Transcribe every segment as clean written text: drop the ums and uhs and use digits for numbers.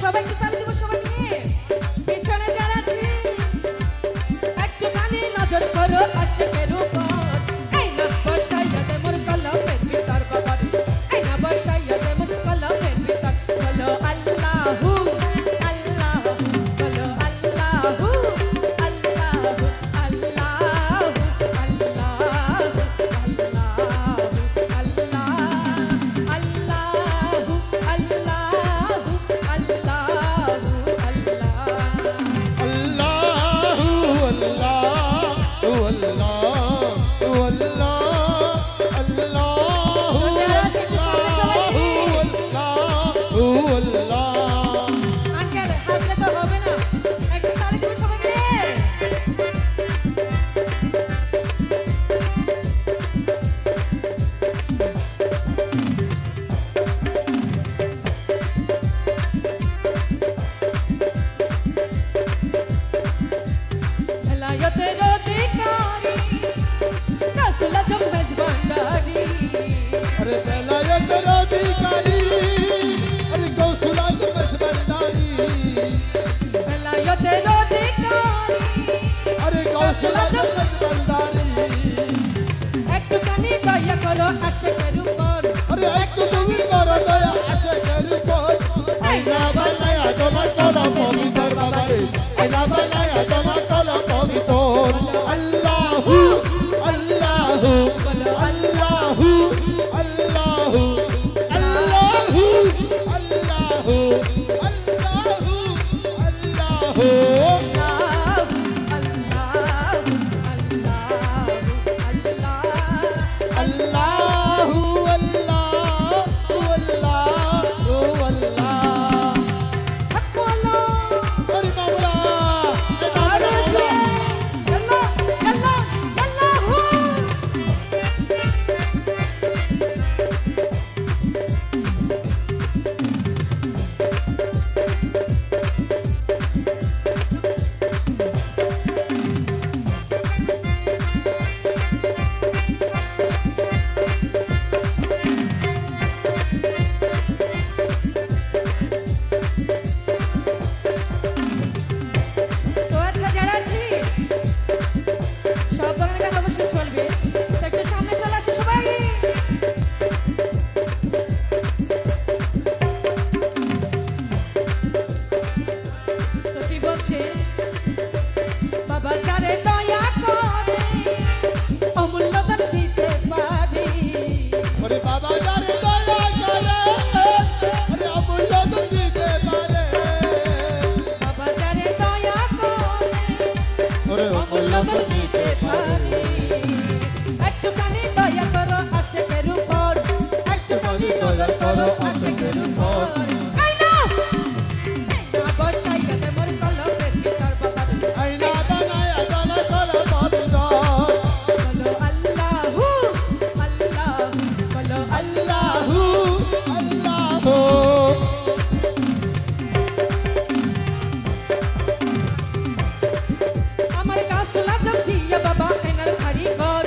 সবাই কি চালিয়ে দিব সবাই নিয়ে পিছনে যারা আছি একটু কানে নজর করো আশিকের উপর এই না বসাইয়া দে মোর কলমের ভিতর বাবারে এই না বসাইয়া দে মোর কলমের ভিতর বলো আল্লাহু আল্লাহু বলো আল্লাহু আল্লাহু আল্লাহু আল্লাহু আঙ্কেল হাসলে তো হবে না একটু তালি দিবে সবাই মিলে হেলায়তের অধিকারী রাসূল আজম মেজবান্ডারি अरे बेलायतेर अधिकारी अरे गौसुल आजम मेजबान्डारी হেলায়তের অধিকারী अरे गौसुल आजम मेजबान्डारी একটুখানি দয়া করো আশিকের উপর अरे एक तो तुम करो दया आशिकेर উপর आईना बनाया তোমার কলম পবিত্র বাবারে आईना बनाया তোমার কলম পবিত্র আল্লাহু আল্লাহু আল্লাহু আল্লাহু আল্লাহু আল্লাহু আল্লাহু আল্লাহু আল্লাহু আল্লাহু আল্লাহু আল্লাহ আরে মাওলা তো আচ্ছা যারা আছি সব ধরনের গান অবশ্যই চলবে তো একটু সামনে চলে আসি সবাই তো কি বলছে বাবা যারে দয়া করে অমূল্য দান দিতে পারি अरे बाबा जारे दया करे अरे अमूल्य तुम जीते पारे বাবা যারে দয়া করে अरे অমূল্য দান দিতে পারি একটুখানি দয়া করো আশিকের উপর একটুখানি দয়া করো আশিকের উপর এই না বসাইয়া দে মোর কলমের ভিতর বাবারে आईना बनाया तुम्हार कलम पवित्र বলো আল্লাহু আল্লাহু বলো अल्लाहु अल्लाहु আমার গাছলা জম জিয়া বাবা এনার কারিগর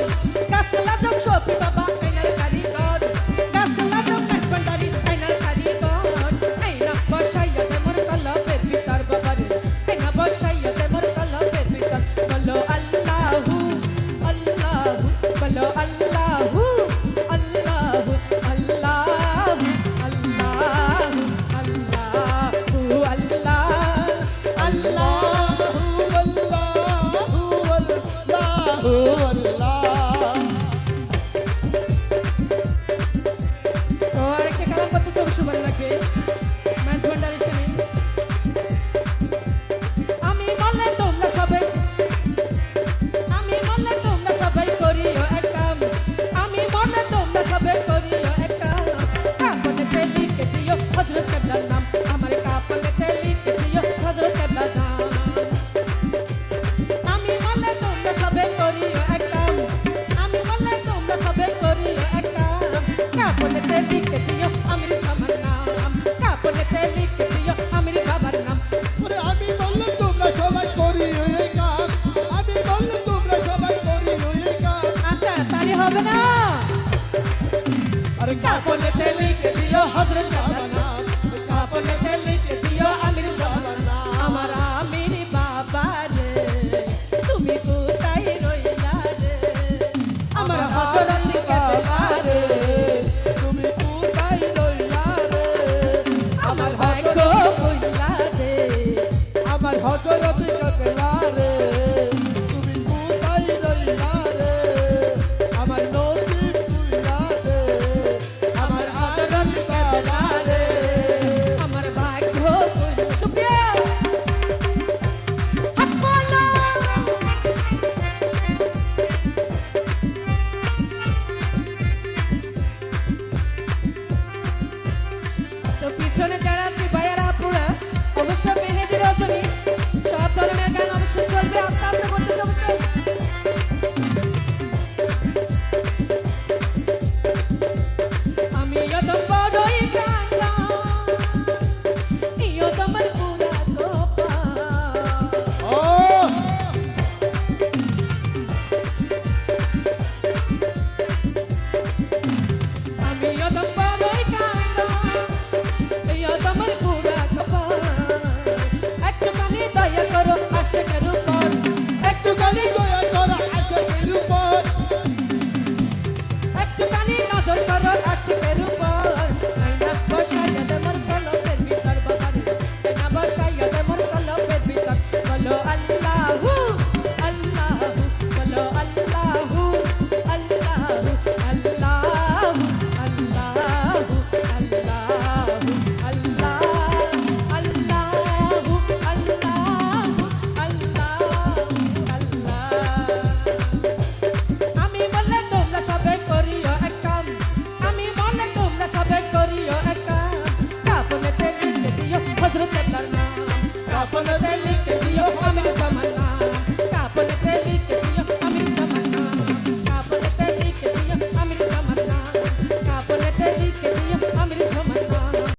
গাছলা জম শফি বাবা এনার কারিগর গাছলা জম মেজবান্ডারি এনার কারিগর আইনা বসাইয়া দে মোর কলমের ভিতর বাবারে আইনা বসাইয়া দে মোর কলমের ভিতর বলো আল্লাহু আল্লাহু বলো আল্লাহু আল্লাহু আল্লাহু আল্লাহু আল্লাহু আল্লাহ আল্লাহ তো আরেকটা কালাম করতে চাও সুবাদ লাগবে মেজবান্ডারি শুনি আমি বললে তোমরা সবাই করিও এক কাম আমি বললে তোমরা সবাই করিও এক কাম কাপনেতে লিখে দিও হযরত কেবলার নাম আমার কাপনেতে লিখে দিও হযরত কেবলার নাম আমি বললে তোমরা সবাই করিও এক কাম আমি বললে তোমরা সবাই করিও এক কাম কাপনেতে লিখে দিও আমির বাবার নাম কাপনেতে লিখে দিও আমির বাবার নাম अरे আমি বললে তোমরা সবাই করি এই কাজ আমি বললে তোমরা সবাই করি এই কাজ আচ্ছা তাহলে হবে না अरे কাপনেতে লিখে দিও হযরত কেবলার নাম কাপনেতে লিখে দিও মেহেদি রজনী সব ধরনের গান অবশ্যই চলবে আস্তে আস্তে করতে অবশ্যই